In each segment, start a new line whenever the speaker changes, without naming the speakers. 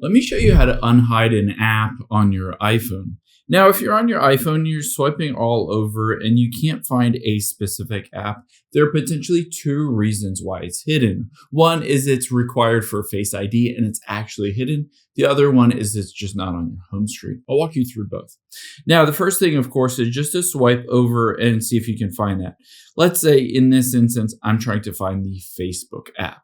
Let me show you how to unhide an app on your iPhone. Now, if you're on your iPhone, you're swiping all over and you can't find a specific app, there are potentially two reasons why it's hidden. One is it's required for Face ID and it's actually hidden. The other one is it's just not on your home screen. I'll walk you through both. Now, the first thing, of course, is just to swipe over and see if you can find that. Let's say in this instance, I'm trying to find the Facebook app.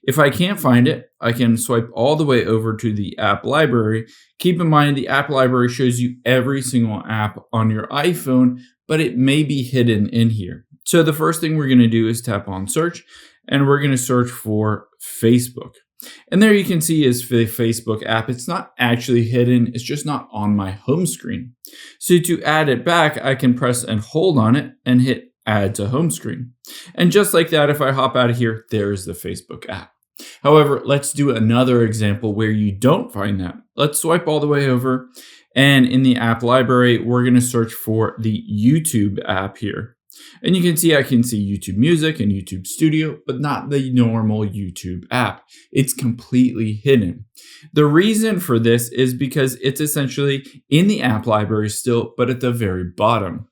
If I can't find it, I can swipe all the way over to the app library. Keep in mind, the app library shows you every single app on your iPhone, but it may be hidden in here. So the first thing we're going to do is tap on search, and we're going to search for Facebook. And there you can see is the Facebook app. It's not actually hidden. It's just not on my home screen. So to add it back, I can press and hold on it and hit add to home screen. And just like that, if I hop out of here, there's the Facebook app. However, let's do another example where you don't find that. Let's swipe all the way over, and in the app library, we're going to search for the YouTube app here. And you can see I can see YouTube Music and YouTube Studio, but not the normal YouTube app. It's completely hidden. The reason for this is because it's essentially in the app library still, but at the very bottom.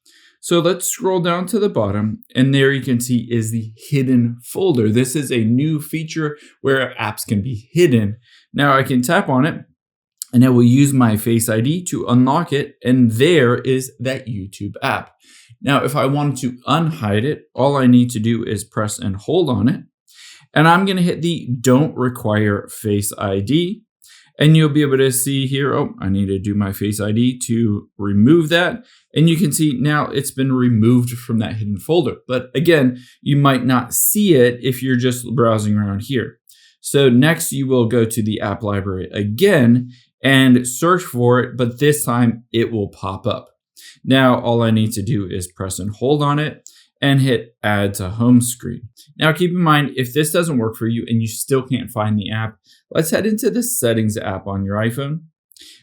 So let's scroll down to the bottom, and there you can see is the hidden folder. This is a new feature where apps can be hidden. Now I can tap on it, and I will use my Face ID to unlock it, and there is that YouTube app. Now, if I wanted to unhide it, all I need to do is press and hold on it, and I'm going to hit the Don't Require Face ID. And you'll be able to see here, oh, I need to do my Face ID to remove that. And you can see now it's been removed from that hidden folder. But again, you might not see it if you're just browsing around here. So next you will go to the app library again and search for it, but this time it will pop up. Now all I need to do is press and hold on it and hit add to home screen. Now keep in mind, if this doesn't work for you and you still can't find the app, let's head into the settings app on your iPhone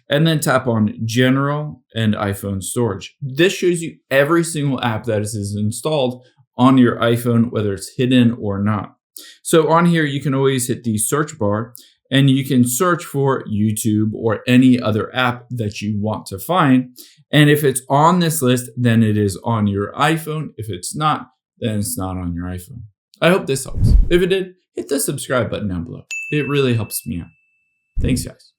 and then tap on general and iPhone storage. This shows you every single app that is installed on your iPhone, whether it's hidden or not. So on here, you can always hit the search bar and you can search for YouTube or any other app that you want to find. And if it's on this list, then it is on your iPhone. If it's not, then it's not on your iPhone. I hope this helps. If it did, hit the subscribe button down below. It really helps me out. Thanks, guys.